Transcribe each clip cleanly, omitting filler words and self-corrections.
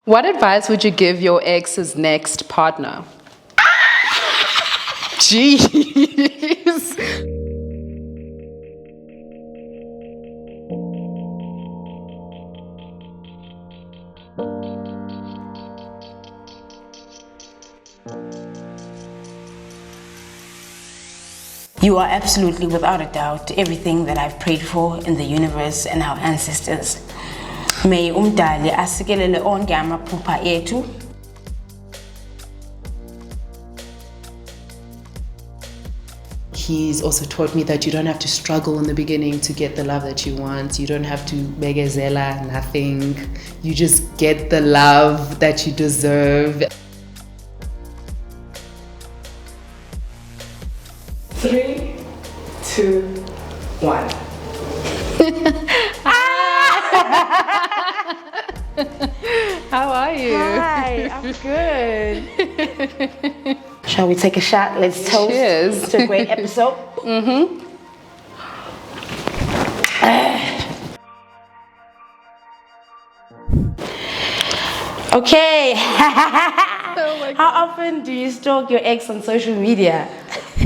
What advice would you give your ex's next partner? Jeez. You are absolutely, without a doubt, everything that I've prayed for in the universe and our ancestors. May umdali asikelele onke amaphupha ethu. He's also taught me that you don't have to struggle in the beginning to get the love that you want. You don't have to begezela nothing. You just get the love that you deserve. 3, 2, 1. How are you? Hi, I'm good. Shall we take a shot? Let's toast. Cheers. To a great episode. Okay. How often do you stalk your ex on social media?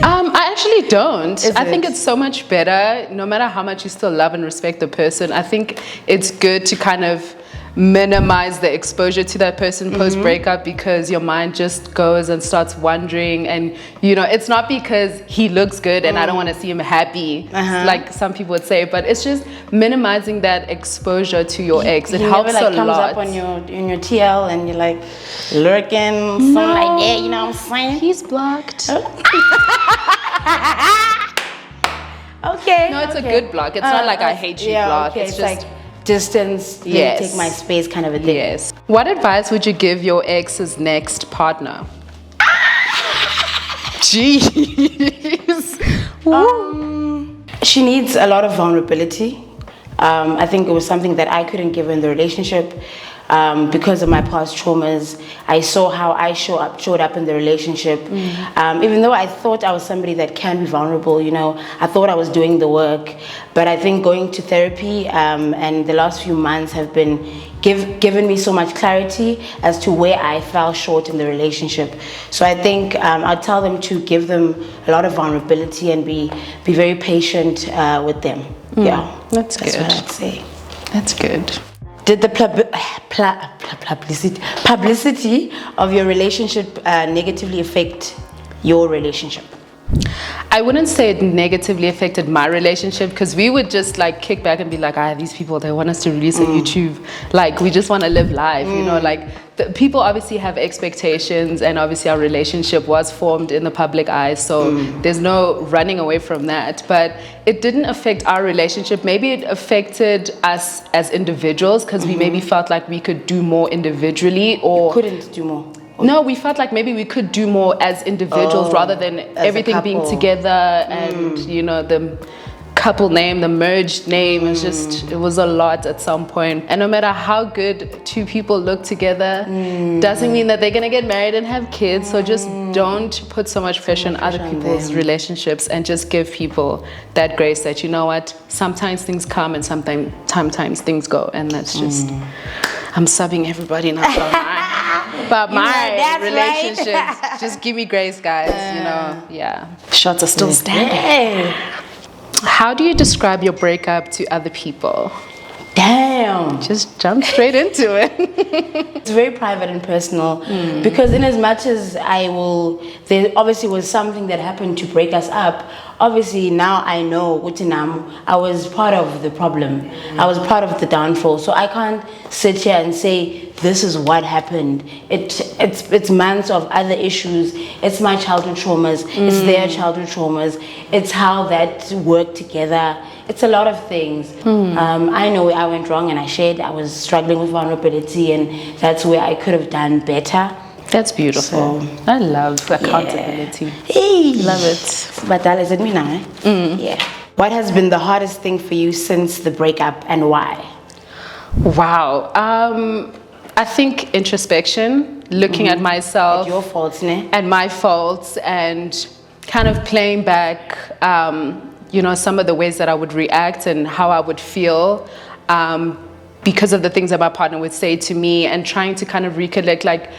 I actually don't. Is I think it? it's so much better, no matter how much you still love and respect the person. I think it's good to kind of minimize the exposure to that person post breakup, because your mind just goes and starts wondering, and you know, it's not because he looks good and I don't want to see him happy like some people would say, but it's just minimizing that exposure to your ex. It helps never, like, a comes lot. up on your TL and you're like lurking, something like that, you know what I'm saying? He's blocked. Okay. No, it's a good block. It's not like I hate you block. Okay. It's It's just like distance, let me Yes. take my space kind of a thing. yes. What advice would you give your ex's next partner? Jeez. She needs a lot of vulnerability. I think it was something that I couldn't give in the relationship. Because of my past traumas, I saw how I showed up in the relationship. Even though I thought I was somebody that can be vulnerable, you know, I thought I was doing the work. But I think going to therapy and the last few months have been given me so much clarity as to where I fell short in the relationship. So I think I'd tell them to give them a lot of vulnerability and be very patient with them. Yeah, That's what good. I'd say. That's good. Did the publicity of your relationship negatively affect your relationship? I wouldn't say it negatively affected my relationship, because we would just like kick back and be like, these people, they want us to release on YouTube. Like, we just want to live life, you know, like people obviously have expectations, and obviously our relationship was formed in the public eye. So there's no running away from that, but it didn't affect our relationship. Maybe it affected us as individuals, because we maybe felt like we could do more individually, or Couldn't do more. no, we felt like maybe we could do more as individuals rather than everything being couple. together, and you know, the couple name, the merged name, it was a lot at some point. And no matter how good two people look together, doesn't mean that they're gonna get married and have kids. So just don't put so much pressure on other people's relationships, and just give people that grace that, you know what, sometimes things come and sometimes things go, and that's just I'm subbing everybody now. But my that's relationships, right. just give me grace, guys. You know, yeah. Shots are still standing. Hey. How do you describe your breakup to other people? Damn. Just jump straight into it. It's very private and personal, because in as much as there obviously was something that happened to break us up. Obviously now I know I was part of the problem. I was part of the downfall. So I can't sit here and say this is what happened. It's months of other issues. It's my childhood traumas. It's their childhood traumas. It's how that worked together. It's a lot of things. I know where I went wrong, and I shared I was struggling with vulnerability, and that's where I could have done better. That's beautiful. So, I love accountability. Hey. Love it. But that is it me now, eh? Yeah. What has been the hardest thing for you since the breakup, and why? Wow. I think introspection, looking at myself. At your faults, ne? And my faults, and kind of playing back, you know, some of the ways that I would react and how I would feel. because of the things that my partner would say to me, and trying to kind of recollect, like,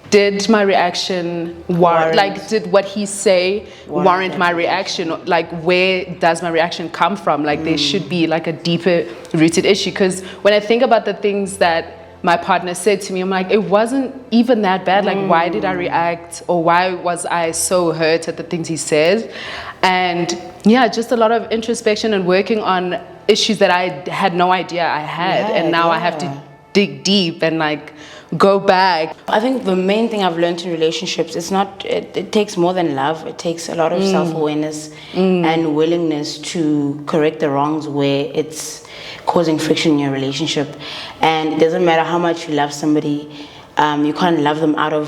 did my reaction warrant, like, did what he say warrant my reaction? Like, where does my reaction come from? Like, there should be like a deeper rooted issue. Because when I think about the things that my partner said to me, I'm like, it wasn't even that bad. Like, why did I react, or why was I so hurt at the things he said? And yeah, just a lot of introspection and working on issues that I had no idea I had. And now I have to dig deep and like go back. I think the main thing I've learned in relationships, it takes more than love. It takes a lot of self-awareness and willingness to correct the wrongs where it's causing friction in your relationship. And it doesn't matter how much you love somebody, you can't love them out of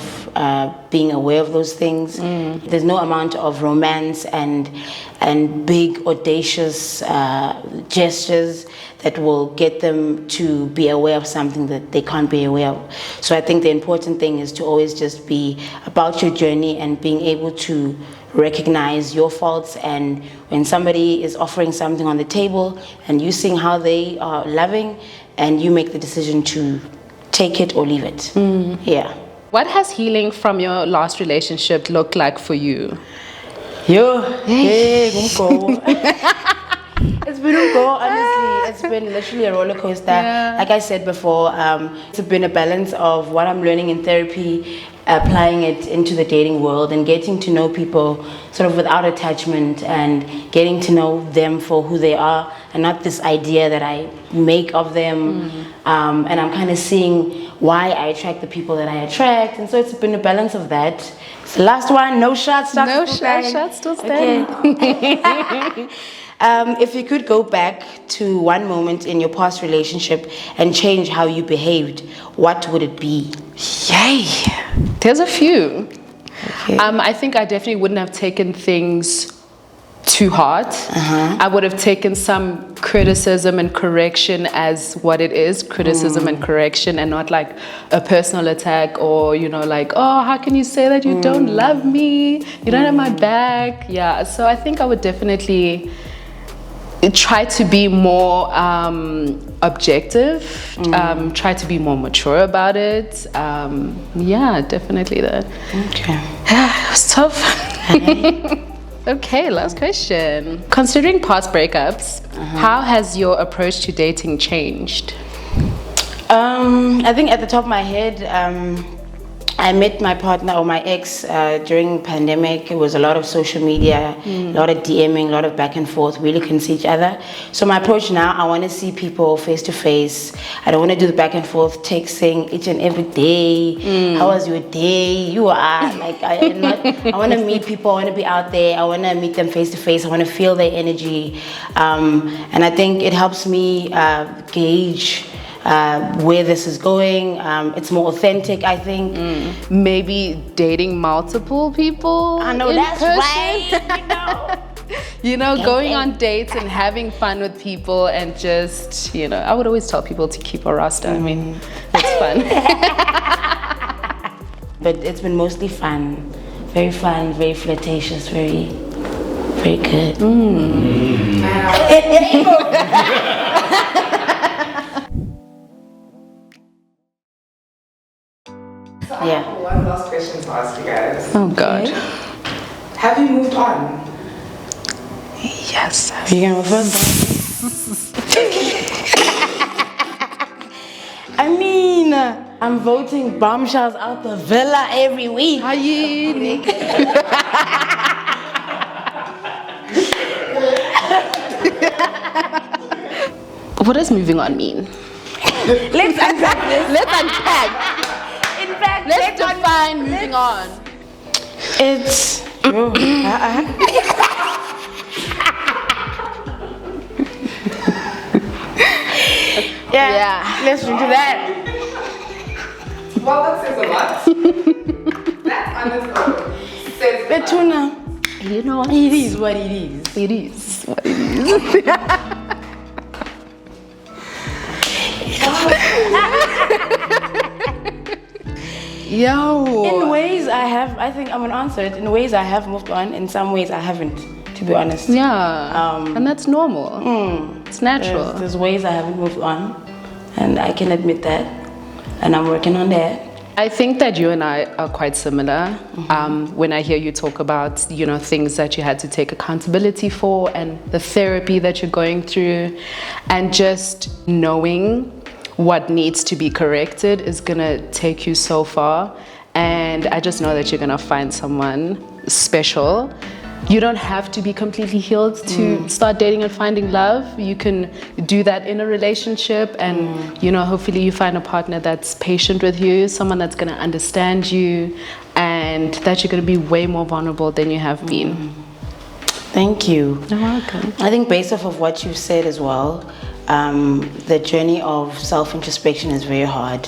being aware of those things. There's no amount of romance and big audacious gestures that will get them to be aware of something that they can't be aware of. So I think the important thing is to always just be about your journey and being able to recognize your faults, and when somebody is offering something on the table and you seeing how they are loving, and you make the decision to take it or leave it. Yeah. What has healing from your last relationship looked like for you? It's been a go, honestly. It's been literally a roller coaster. Like I said before, it's been a balance of what I'm learning in therapy, applying it into the dating world, and getting to know people sort of without attachment, and getting to know them for who they are and not this idea that I make of them. And I'm kind of seeing why I attract the people that I attract. And so it's been a balance of that. So last one, no shots, still standing. Okay. If you could go back to one moment in your past relationship and change how you behaved, what would it be? Yay! There's a few. Okay. I think I definitely wouldn't have taken things too hard. I would have taken some criticism and correction as what it is, criticism and correction, and not like a personal attack, or, you know, like, oh, how can you say that you don't love me? You don't have my back. Yeah, so I think I would definitely try to be more objective, try to be more mature about it. Yeah, definitely that. Okay. It was tough. Okay, last question. Considering past breakups, how has your approach to dating changed? I think at the top of my head, I met my partner, or my ex, during pandemic. It was a lot of social media, a lot of DMing, a lot of back and forth. We really couldn't see each other. So my approach now, I want to see people face to face. I don't want to do the back and forth texting each and every day. How was your day? You are like, I want to meet people. I want to be out there. I want to meet them face to face. I want to feel their energy, and I think it helps me gauge where this is going. It's more authentic, I think. Maybe dating multiple people. I know, that's right. You know, going on dates and having fun with people, and just, you know, I would always tell people to keep a roster. I mean, it's fun. But it's been mostly fun, very flirtatious, very good. So I have one last question to ask you guys. Oh God. Have you moved on? Yes. You gonna first? I mean, I'm voting bombshells out the villa every week. What does moving on mean? Let's unpack this. Let's unpack. In fact, Let's define moving on. It's yeah. Let's do that. Well, that says a lot. That honestly says The tuna. You know, It is what it is. it is what it is. Yo. In ways I think I'm gonna answer it. In ways I have moved on. In some ways I haven't, to be honest. Yeah. And that's normal. It's natural. There's ways I haven't moved on. And I can admit that. And I'm working on that. I think that you and I are quite similar. When I hear you talk about, things that you had to take accountability for and the therapy that you're going through, and just knowing what needs to be corrected is gonna take you so far. And I just know that you're gonna find someone special. You don't have to be completely healed to start dating and finding love. You can do that in a relationship, and hopefully you find a partner that's patient with you, someone that's gonna understand you, and that you're gonna be way more vulnerable than you have been. Thank you. You're welcome. I think based off of what you've said as well, the journey of self-introspection is very hard,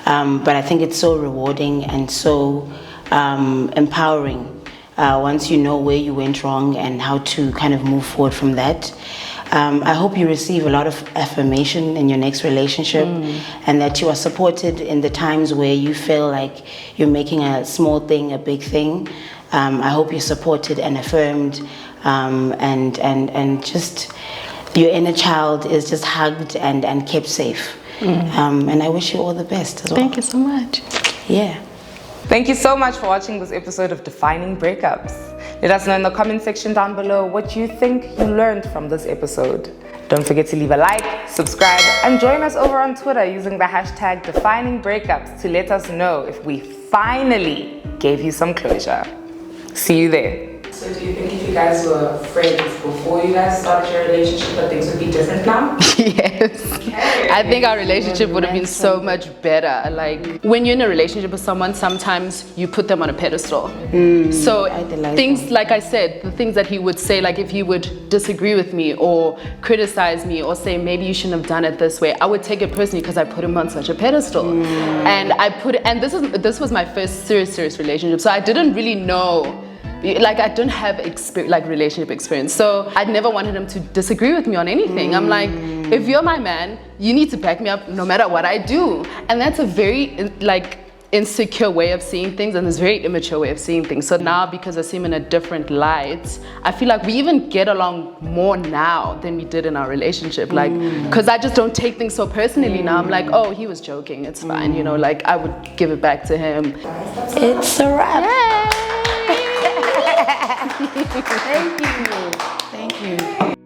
but I think it's so rewarding and so empowering. Once you know where you went wrong and how to kind of move forward from that. I hope you receive a lot of affirmation in your next relationship, and that you are supported in the times where you feel like you're making a small thing a big thing. I hope you're supported and affirmed, and just your inner child is just hugged and kept safe. And I wish you all the best as well. Thank you so much. Yeah. Thank you so much for watching this episode of Defining Breakups. Let us know in the comment section down below what you think you learned from this episode. Don't forget to leave a like, subscribe, and join us over on Twitter using the hashtag Defining Breakups to let us know if we finally gave you some closure. See you there. So do you think if you guys were friends before you guys started your relationship, that things would be different now? Yes. Okay. I think our relationship would have been so much better. Like, when you're in a relationship with someone, sometimes you put them on a pedestal. So things, like I said, the things that he would say, like if he would disagree with me or criticize me or say, maybe you shouldn't have done it this way, I would take it personally because I put him on such a pedestal. And this was my first serious relationship. So I didn't really know. Like, I don't have relationship experience, so I never wanted him to disagree with me on anything. I'm like, if you're my man, you need to back me up no matter what I do. And that's a very insecure way of seeing things, and this very immature way of seeing things. So now, because I see him in a different light, I feel like we even get along more now than we did in our relationship. Like, because I just don't take things so personally now. I'm like, oh, he was joking, it's fine. Like, I would give it back to him. It's a wrap. Yay! Thank you. Thank you.